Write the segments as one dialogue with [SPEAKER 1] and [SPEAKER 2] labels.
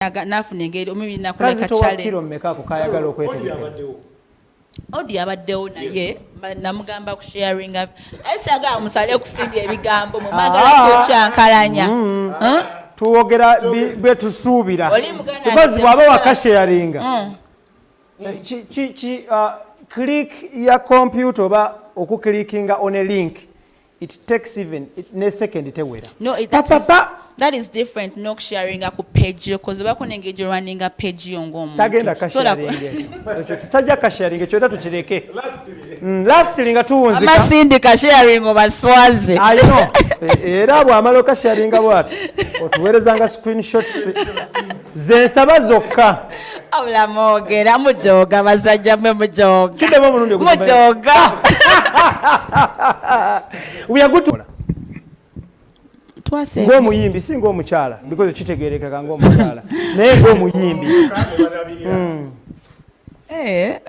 [SPEAKER 1] nafuna engeri omubi nakuleka chale
[SPEAKER 2] kilo mmeka ko kayagala okwetegeka
[SPEAKER 1] odi abaddewo naye namugamba ku sharing up esaga musale kusindi ebigambo mu magala ko kyankalanya
[SPEAKER 2] tuwogera bwe tusuubira because bwaba wakasharinga click ya computer oba okuklickinga on a link it takes even ne second tewera
[SPEAKER 1] no that is different no sharing ku page because bako engage running a page yongo omuntu
[SPEAKER 2] tagenda kasharing tajja kasharing kyo tukireke lastly nga tuwunzika
[SPEAKER 1] amasindi kasharing obaswaze
[SPEAKER 2] I know era bwamala kasharinga bwati otuwereza nga screenshots zensaba zokka
[SPEAKER 1] awula mogera mujoga basajja mwe mujoga
[SPEAKER 2] kidemo mulundi
[SPEAKER 1] mujoga
[SPEAKER 2] we are good to
[SPEAKER 1] twase
[SPEAKER 2] ng'omuyimbi si ng'omukyala because kitegerekeka ng'omukyala naye ng'omuyimbi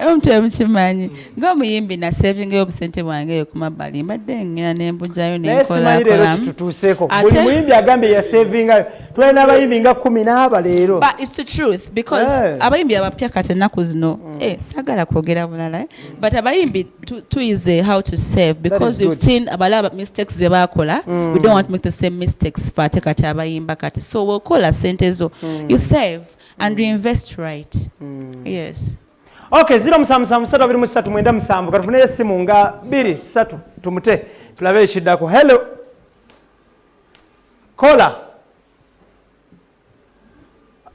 [SPEAKER 1] omuntu emukimanyi ng'omuyimbi na saving obusente bwange ku mabbali mbadde ngena n'embujayo
[SPEAKER 2] n'enkola tutuuseeko buli muyimbi agambye ya savingayo tulina abayimbi nga 10 leero
[SPEAKER 1] but it's the truth because abayimbi abapya kati ennaku zino sagala kwogera bulala but abayimbi tuyize how to save because we've seen abalaba mistakes ze bakola we don't want to make the same mistakes fate kati abayimba kati so we'll sente zo you save and reinvest right yes.
[SPEAKER 2] Okay, 07732337 katufune esimu nga 23 tumute tulabe ekiddako. Hello. Kola.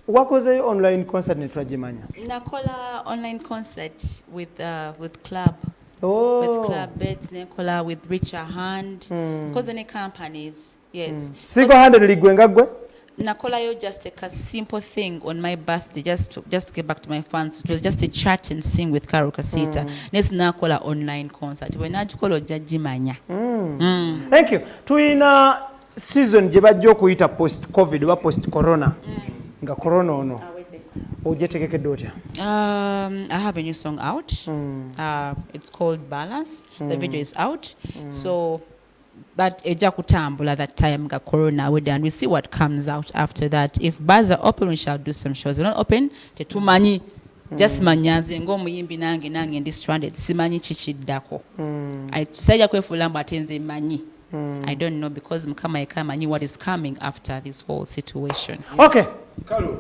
[SPEAKER 2] Wakoze online concert ne twagimanya.
[SPEAKER 1] Nakola online concert with club.
[SPEAKER 2] Oh.
[SPEAKER 1] With club beds nekola with Richer Hand because any companies. Yes.
[SPEAKER 2] Single handed ligwe ngagwe.
[SPEAKER 1] Nakolayo just take a simple thing on my birthday, just to get back to my fans. It was just a chat and sing with Kasita. Next nakola online concert. When I call Jajimanya.
[SPEAKER 2] Thank you. Tuina season je bajjo kuyita post COVID or post corona. Nga corona ono. Ojetegeke dota.
[SPEAKER 1] I have a new song out. It's called Balance. The video is out. So that eja kutambula that time ga corona we done. We see what comes out after that. If bars are open, we shall do some shows. We're not open, tetumanyi just manyaze ng'omuyimbi nange ndi stranded simanyi chichiddako. I sajja kwefulamba atenze manyi. I don't know because mukama yekamanyi what is coming after this whole situation.
[SPEAKER 2] Okay.
[SPEAKER 3] Kalo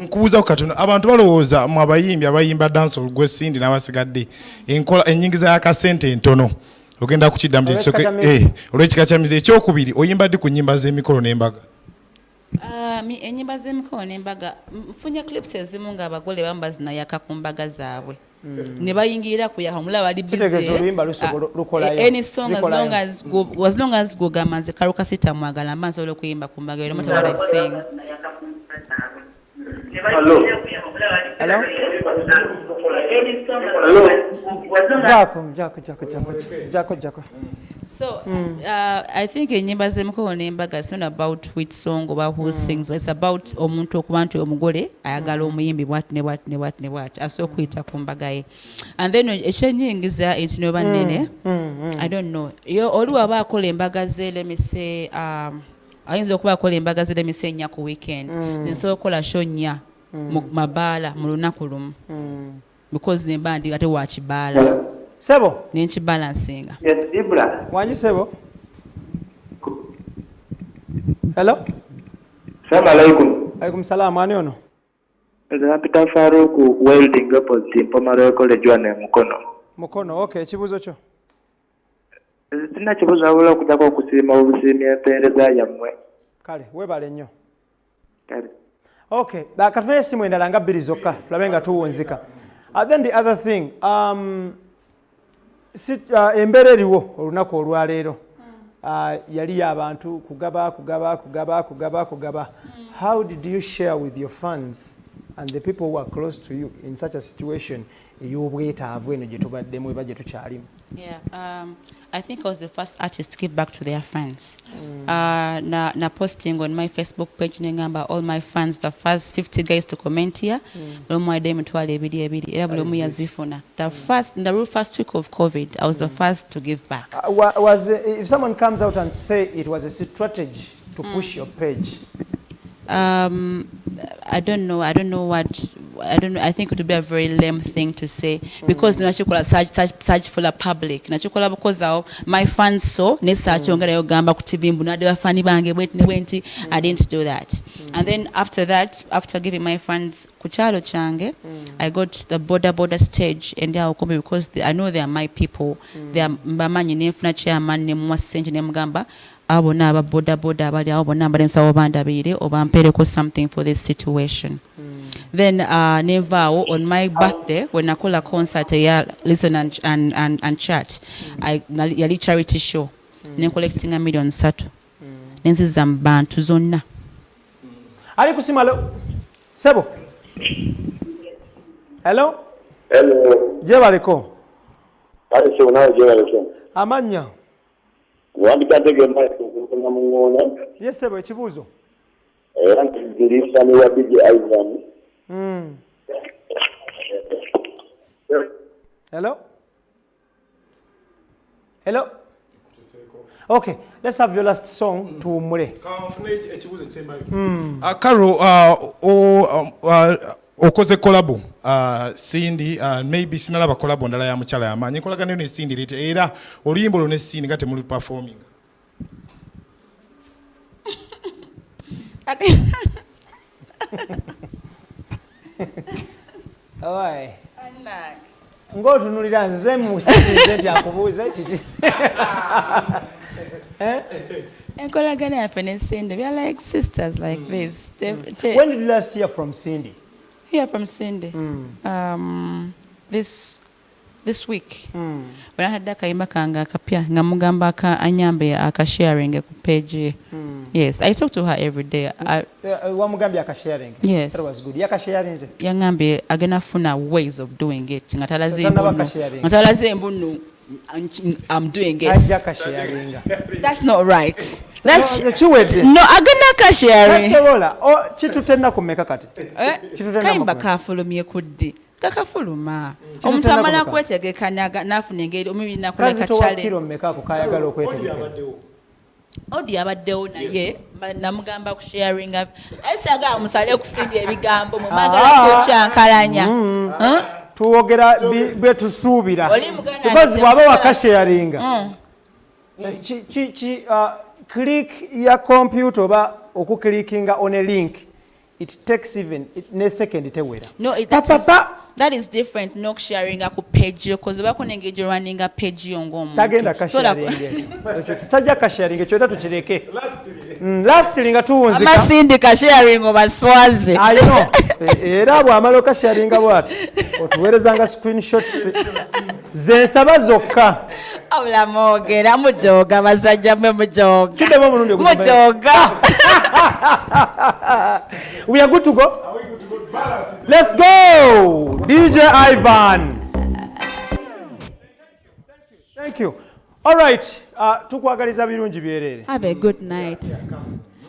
[SPEAKER 3] nkubuza okatono abantu balowooza mu abayimba dance olugwesindi n'abasigadde enkola enyingiza y'akasente entono ogenda kukiddamu olw'ekika kya mize ekyokubiri oyimba ddi ku nnyimba z'emikolo n'embaga?
[SPEAKER 1] Ennyimba z'emikolo n'embaga nfunye clips ezimu ng'abagole bamba zinayaka ku mbaga zaabwe ne bayingirira kuyaka omulaba bali busy any song as long as gogama nze Kasita mwagala mba nsobola okuyimba ku mbaga no matter what I sing.
[SPEAKER 2] Hello. Jako.
[SPEAKER 1] So I think enyimba z'emikolo n'embaga it's not about which song or who sings, but it's about omuntu okuba nti omugole ayagala omuyimbi bwati ne bwati asobola okuyita ku mbaga ye. And then ekyenyingiza enti ne bannene I don't know oli waba akola embaga ze let me say ayinza okuba akola embaga ze let me say nnya ku weekend nsobola okukola show nnya mu mabaala mu lunaku lumu because nemba ndi ate wa kibaala
[SPEAKER 2] Sebo
[SPEAKER 1] nenchi balancing.
[SPEAKER 4] Yes, Ibrah.
[SPEAKER 2] Wanyi Sebo. Hello.
[SPEAKER 4] Assalamu alaikum.
[SPEAKER 2] Alaikum salam, ani ono?
[SPEAKER 4] Peter Faruku welding opposite Pomaro College wane Mukono.
[SPEAKER 2] Okay, ekibuzo kyo.
[SPEAKER 4] Sina kibuzo wabula okujjako okusiima obusiimi empeereza yammwe.
[SPEAKER 2] Kale, weebale nnyo.
[SPEAKER 4] Kale.
[SPEAKER 2] Okay, katufune esimu endala nga 2 zokka tulabe nga tuwunzika. Then the other thing, embeera eriwo olunaku olwaleero yali abantu kugaba. How did you share with your fans and the people who are close to you in such a situation ey'obwetaavu eno gye tubaddemu eba gye tukyalimu?
[SPEAKER 1] Yeah, I think I was the first artist to give back to their fans. Na posting on my Facebook page nengamba all my fans, the first 50 guys to comment here. The real first week of COVID, I was the first to give back.
[SPEAKER 2] If someone comes out and say it was a strategy to push your page?
[SPEAKER 1] I don't know. I think it would be a very lame thing to say because nachikola search for the public. Nachikola because my fans so ne search ongera yogamba ku TV mbunade bafani bange bwenti. I didn't do that. And then after that, after giving my fans kuchalo change, I got the border stage and they are coming because I know they are my people. They are bamanyi nefuna chairman ne mwasenje ne mugamba. Abo na boda abali abo namba lensa obandabire obampereko something for this situation. Then never on my birthday when I call a concert ya listen and chat yali charity show ne collecting $1 million nenziza mbantu zonna
[SPEAKER 2] ali kusimalo sebo hello je baliko
[SPEAKER 5] ali sebo nawe je baliko
[SPEAKER 2] amanya
[SPEAKER 5] wandikatege na mungona
[SPEAKER 2] yes sebo ekibuzo
[SPEAKER 5] ndilisa ni wa DJ Ivan
[SPEAKER 2] hello okay, let's have your last song to mule
[SPEAKER 3] Karo okoze kolabo Cindy maybe sinalaba kolabo ndala ya mchala ya manyi Enkolagana ne Cindy lete era oluyimbo lone Cindy ngate muli performing
[SPEAKER 2] Oi. Ngotunulira nze musize nti akubuuze kiti.
[SPEAKER 1] Enkolagana happen and Cindy. We are like sisters like this.
[SPEAKER 2] When did you last hear from Cindy?
[SPEAKER 1] Hear from Cindy. This week. When I had that kaimba kanga kapia ngamugamba ka anyambe aka sharing ku page. Yes, I talk to her every day.
[SPEAKER 2] Wamugambi aka sharing.
[SPEAKER 1] Yes.
[SPEAKER 2] That was good. Yaka sharing ze.
[SPEAKER 1] Yangambe agena funa ways of doing it. Ngatalaze mbunu I'm doing it. That's not right. That's no agena ka sharing.
[SPEAKER 2] That's oh chitutenda kumeka kati.
[SPEAKER 1] Kaimba ka fulumye kuddi. Kakafuluma omuntu amala kwetegekanya nafuna engeri omubi nakola kachale
[SPEAKER 2] kiro mmeka kukayagala okwetegeka
[SPEAKER 1] odi abaddewo naye namugamba ku sharing up ayisaga musale kusindi ebigambo mu magala ko kyankalanya
[SPEAKER 2] tuwogera bwe tusuubira because bwaba wakasharinga click ya computer oba okuklickinga on a link. It takes even a second to
[SPEAKER 1] no, that is different. No sharing a page because we can engage running a page on
[SPEAKER 2] Tagenda kasharing. Tajja kasharing ekyota tukireke. Last linga tuwunzika.
[SPEAKER 1] Amasindi kasharing obaswaze.
[SPEAKER 2] I know. Era bwamala kasharinga bwati. Otuwerezanga screenshots. Zensaba zokka.
[SPEAKER 1] Awula mogera mujoga basajja mwe mujoga.
[SPEAKER 2] Kidemo mulunde
[SPEAKER 1] mujoga.
[SPEAKER 2] We are good to go. Let's go, DJ Ivan. Thank you. All right. Tukwagaliza birungi byerere.
[SPEAKER 1] Have a good night.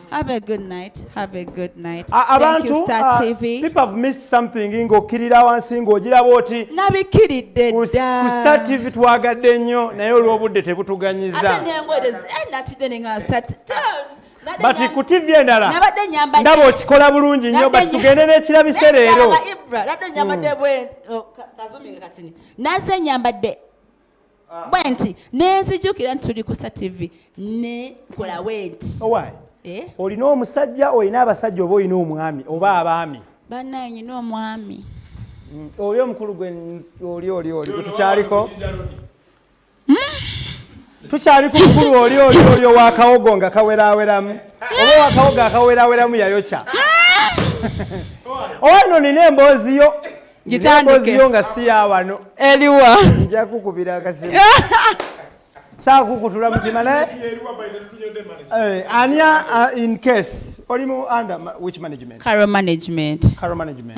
[SPEAKER 1] Have a good night. Have a good night.
[SPEAKER 2] Thank
[SPEAKER 1] you, Star TV.
[SPEAKER 2] People have missed something. Ng'okkirira wansi ng'ogira bw'oti.
[SPEAKER 1] Nabikiridde
[SPEAKER 2] dda. Ku Star TV twagadde nnyo naye olw'obudde tebutuganyiza.
[SPEAKER 1] Ate nengoye natidde nenga start.
[SPEAKER 2] Bati ku TV endala ndaba okikola bulungi nnyo bati tugende n'ekirabise leero.
[SPEAKER 1] Ibrah nadde nyambadde bwe kazumi katini. Naze nyambadde bwenti nenzijukira nti tuli ku Star TV ne kola wenti.
[SPEAKER 2] Why? Olina omusajja olina abasajja oba olina omwami oba abaami.
[SPEAKER 1] Bannaye nyina omwami.
[SPEAKER 2] Oli omukulu gwe oli tukyaliko. Tukyali ku mukulu oli wakawogo nga kaweraweramu oba wakawogo akaweraweramu yayokya. Owano nina emboozi yo. Emboozi yo nga si ya wano.
[SPEAKER 1] Eriwa.
[SPEAKER 2] Nja kukubira akasimu. Saa kukutula mutima naye. Ania in case oli mu under which management?
[SPEAKER 1] Caro management.
[SPEAKER 2] Caro management.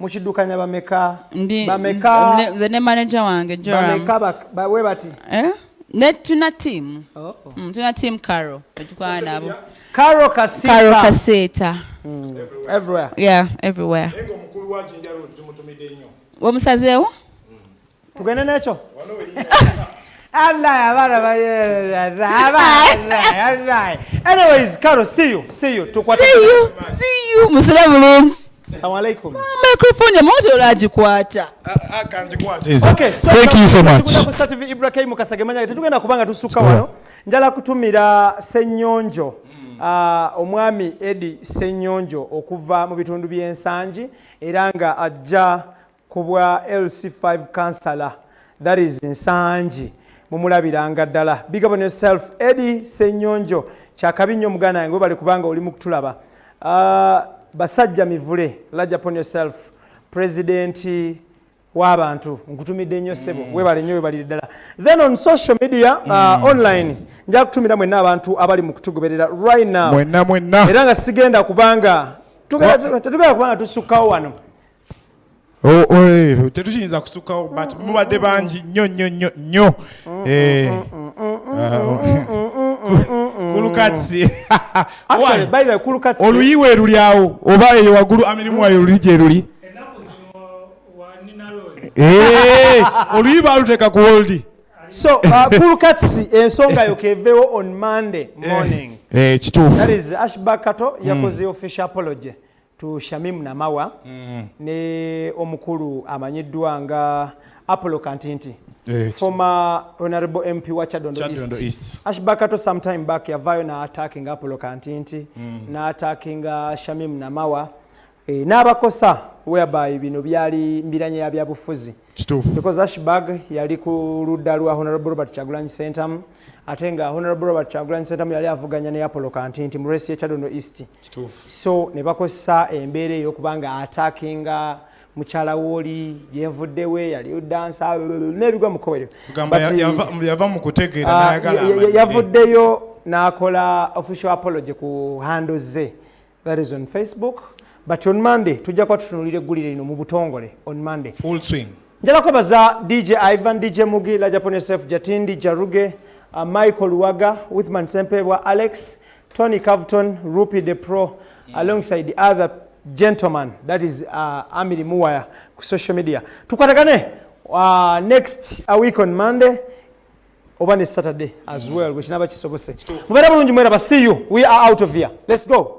[SPEAKER 2] Mukiddukanya bameka.
[SPEAKER 1] Nze ne manager wange Joram.
[SPEAKER 2] Bameka we bati.
[SPEAKER 1] Tuna team. Tuna team Caro. Tukwana nabo.
[SPEAKER 2] Caro Kasita.
[SPEAKER 1] Caro Kasita.
[SPEAKER 2] Everywhere.
[SPEAKER 1] Yeah, everywhere.
[SPEAKER 3] Engo mukulu wa jinjalo tumutumide nnyo.
[SPEAKER 1] Omusazeewo?
[SPEAKER 2] Tugende n'ekyo. Anyways, Carol, see you.
[SPEAKER 1] See you. Musala bulungi.
[SPEAKER 2] Assalamu alaikum.
[SPEAKER 1] Microphone moto olagikwata.
[SPEAKER 2] Okay,
[SPEAKER 3] thank you so much.
[SPEAKER 2] Ku TV Ibrah Mukasagemanya tetugenda kubanga tusuka wano. Njala kutumira Ssenyonjo. Omwami Eddie Ssenyonjo okuva mu bitundu by'ensangi era nga ajja kubwa LC5 councillor, that is Nsangi. Mumulabiranga ddala. Big up on yourself, Eddie Ssenyonjo. Kyakabi nnyo muganda yange bali kubanga oli mu kutulaba. Basajja mivule, large upon yourself, president w'abantu nkutumidde nnyo ssebo webale nnyo webali ddala. Then on social media online nja kutumira mwenna abantu abali mu kutugoberera right now mwenna era nga sigenda kubanga tetugenda kubanga tusukkawo wano.
[SPEAKER 3] Tetukiyinza kusukkawo but mubadde bangi nnyo kulukatsi
[SPEAKER 2] by the way kulukatsi
[SPEAKER 3] oluyiwe lulyawo oba eyo waggulu amirimu wayo luli gye luli oluyi baaluteeka ku woldi.
[SPEAKER 2] So kulukatsi ensonga yo keveewo on Monday morning.
[SPEAKER 3] Kituufu.
[SPEAKER 2] That is Ashback Kato yakoze official apology to Shamim Namawa ne omukulu amanyiddwa nga Apollo Kantinti. Former Honorable MP wa Chadondo East. Ashback Kato sometime back yavayo na attacking Apollo Kantinti na attacking Shamim Namawa. N'abakosa whereby bino byali mbiranye ya byabufuzi. Because Ashbag yali ku ludda lwa Honorable Robert Kyagulanyi Ssentamu ate nga Honorable Robert Kyagulanyi Ssentamu yali avuganya ne Apollo Kantinti mu race ya Chadondo East. So ne bakosa embeera ey'okubanga attackinga mukyala woli yenvuddewe yali dansa n'ebigwa mu kowero.
[SPEAKER 3] Yava mu kutegeera n'ayagala
[SPEAKER 2] yavuddeyo n'akola official apology ku handles ze. That is on Facebook. But on Monday tujja kwa tutunulira eggulire lino mu butongole on Monday.
[SPEAKER 3] Full swing.
[SPEAKER 2] Njala kwebaza DJ Ivan, DJ Mugi, Laja Pon Yourself, Jatindi, Jaruge, Michael Waga, Withman Sempebwa, Alex, Tony Cavton, Rupi the Pro, alongside the other gentleman, that is Amiri Muwaya, ku social media. Tukwatagane next week on Monday, oba ne Saturday as well, which never chisobose. Mubera bulungi mwera, see you. We are out of here. Let's go.